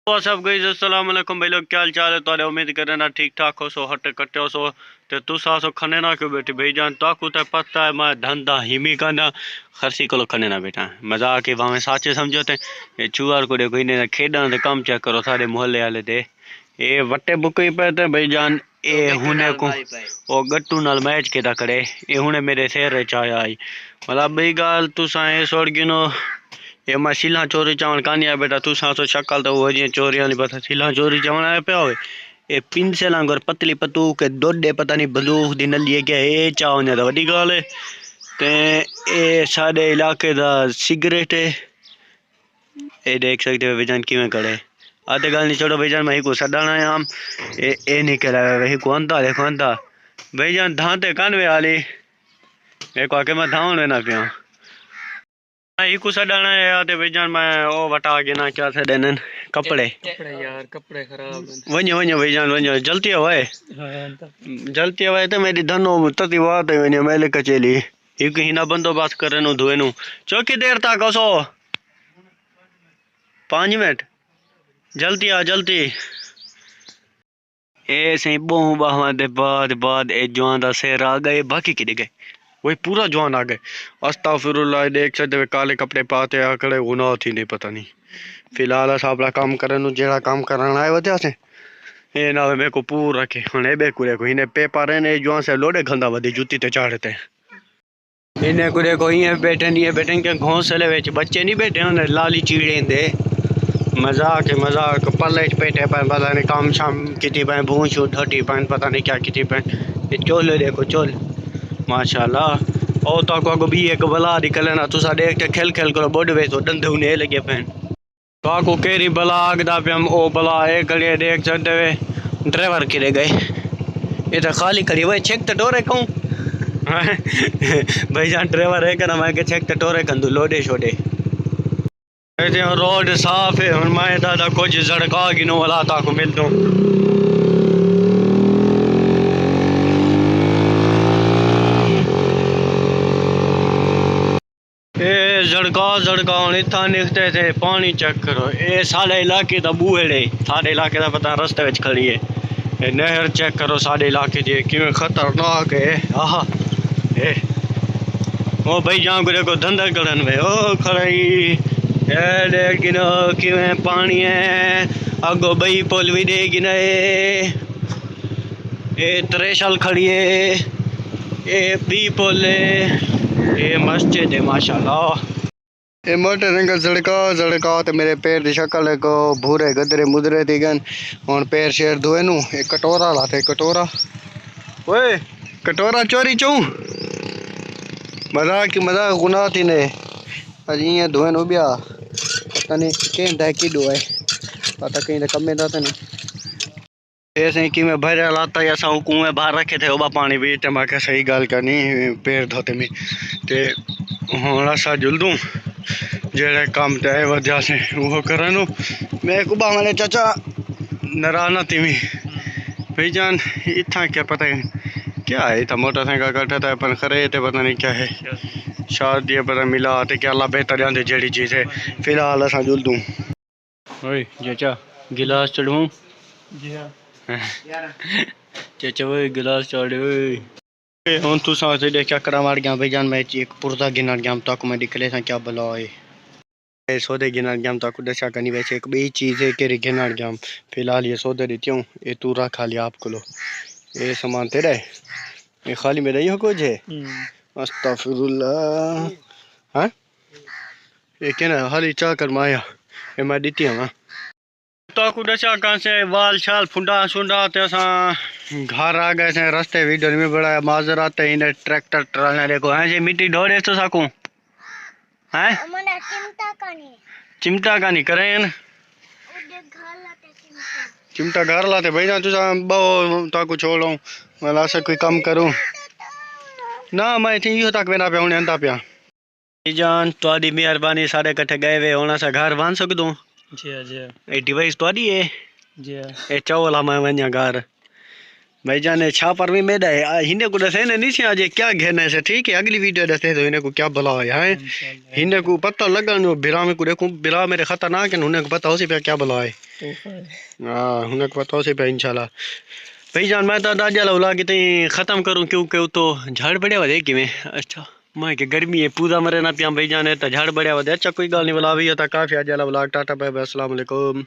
तो सब गई अस्सलाम वालेकुम भाई लोग, क्या हाल चाल है? तो उम्मीद करें ना ठीक ठाक हो सो, हटे कट्टे हो सो। तो तुसा सो खने ना क्यों बैठी भाई जान, ताकू तो पता है मैं धंधा हिमी करना खर्ची को खने ना बैठा मजाक के भावे साचे समझोते। ये चूआर को देखो इन्हें खेडा दे काम चेक करो सारे मोहल्ले वाले दे ये वट्टे बुके पे थे भाई जान। ये हुने को ओ गट्टू नाल मैच के करे ये हुने मेरे शहर चाया आई मतलब बई गाल तुसा ए छोड़ गिनो ये मैं सिला चोरी चावल कानी आ बेटा तू तो शक्ल तो वो जी चोरी वाली पता सिला चोरी चावल आया पे होए ये पिंसे लांगर पतली पतू के दोडे पता नहीं बंदूक दी नली है क्या ये चाव ने तो वडी गाल है ते ये साडे इलाके दा सिगरेट है ये देख सकते हो विजन किवें करे आते गाल नहीं छोड़ो भाईजान मैं को सडाना है हम ए नहीं करा वही कौन था देखो अंता भाईजान धांते कानवे वाली एक आके मैं धावन ना पिया ही कुछ सडाना है आते भाईजान मैं ओ वटा के ना क्या थे देनन कपड़े यार कपड़े खराब वन्य वन्य भाईजान वन्य जलती हवाए जलती हवाए तो मेरी धनो तती बात है वन्य मैले कचेली एक ही ना बंदोबस्त करे नु धोए नु चौकी देर तक असो 5 मिनट जल्दी आ जल्दी ए सही बहु बहवा दे बाद ए जवान दा सिर आ गए बाकी किधे गए वही पूरा जवान आ गए अस्तगफिरुल्लाह देख सकते हुए काले कपड़े पाते आकड़े गुनाह थी नहीं पता नहीं फिलहाल साबला काम करन जेड़ा काम करना है वजह से ए ना मेरे को पूरा रखे हुने बे कुरे को इने पेपर ने जवान से लोडे गंदा वदी जूती ते चाड़ते इने कुरे को ये बैठे के घोंसले विच बच्चे नहीं बैठे उन्हें लाली चीड़े दे मजाक पल्ले पेटे पर पता नहीं काम शाम किती पे भूंस ढटी पैन पता नहीं क्या किती पैन ये चोल देखो चोल माशाल्लाह ओ तो को भी एक बला निकले ना तुसा देख के खेल करो बोड वे तो डंधे ने लगे पैन तो को केरी बला आगदा पे हम ओ बला ए गले देख सकते वे ड्राइवर किरे गए ये तो खाली करी वे चेक तो डोरे कहूं भाईजान ड्राइवर है ना मैं के चेक तो डोरे कंदू लोडे छोड़े रोड साफ है और मैं दादा कुछ झड़का गिनो वाला था को मिल दूं ए झड़का इतना निकते थे पानी चेक करो ये सारे इलाके दा बूहेड़े सारे इलाके दा पता रास्ते विच खड़ी है ये नहर चेक करो सारे इलाके दी किवें खतरनाक है आहा ए ओ भाई जान को देखो धंधा करन वे ओ खड़ई लेकिन किवें पानी है अगो बई पुल भी देगी ना ये त्रेशल खड़ी है ये बी पुल है ये मस्जिद है माशाल्लाह ये मोटरसाइकिल झड़का तो मेरे पैर की शक्ल को भूरे गदरे मुदरे थी गन और पैर शेर धोए नू एक कटोरा लाते कटोरा ओए कटोरा चोरी चूं मजाक गुनाह थी ने अज ये धोए नु बिया पता नहीं कहीं डाकी डोए पता कहीं कमे दा तो नहीं ऐसे कि मैं भर लाता या सा कुएं बाहर रखे थे ओबा पानी भी ते मैं क्या सही गल करनी पैर धोते में ते हुण सा जुलदू जेड़े काम ते वजह से वो करनु मैं को बावले चाचा नाराज थी मी भाईजान इतना क्या पता है क्या है इतना मोटरसाइकिल कट्ठा था अपन खरे थे पता नहीं क्या है शादी पता मिला तो क्या अल्लाह बेहतर आंदे जेड़ी चीज है फिलहाल असा जुल दूं ओए चाचा गिलास चढ़ूं जी हां चाचा वो गिलास चढ़े ओए हुन तू साथे देख क्या करा मार गया भाईजान मैं एक पुरजा गिनर गया तक मैं निकले सा क्या भला है सौदे गिनर गया तक दशा करनी वैसे एक बी चीज है के गिनर गया फिलहाल ये सौदे देती हूं ये तू रखा लिया आपको लो ये सामान तेरा है ये खाली मेरा ही हो कुछ है अस्तगफिरुल्लाह हाँ ये क्या ना हाली चाह कर माया ये मैं देती हूँ तो कुछ दशा कहाँ से वाल शाल फुंडा सुंडा ते असा घर आ गए से रास्ते वीडियो में बड़ा माजर आते इन्हें ट्रैक्टर ट्रालने देखो ऐसे मिट्टी ढोड़े तो सकूं हैं चिमटा का नहीं करें न चिमटा घर लाते भाई ना तुझा बहु ताकू छोड़ो मैं से कोई काम करूं ना मैं थी यो तक वेना पे हुने अंदा पिया जान तोड़ी मेहरबानी सारे कट्ठे गए वे होना सा घर बांध सकदो जी ए डिवाइस तोड़ी है जी ए चौला मैं वन्या घर भाई जाने छा पर भी मेदा है हिने को दसे ने नीचे आज क्या घेने से ठीक है अगली वीडियो दसे तो इने को क्या भला है हिने को पता लगन बिरा में को देखूं बिरा मेरे खतरनाक है उन्हें को पता हो सी पे क्या भला है। तोहफा है। हाँ हुन पता से पे इंशाल्लाह भाईजान मैं तो अज वाला व्लॉग इतने खत्म करूँ क्योंकि वो तो झाड़ बढ़िया वे कि मैं अच्छा मैं कि गर्मी है पूरा मरे ना पिया भाईजान है तो झाड़ बढ़िया वे अच्छा कोई गल नहीं व्लॉग भी था काफी अज वाला व्लॉग टाटा बाय बाय अस्सलाम वालेकुम।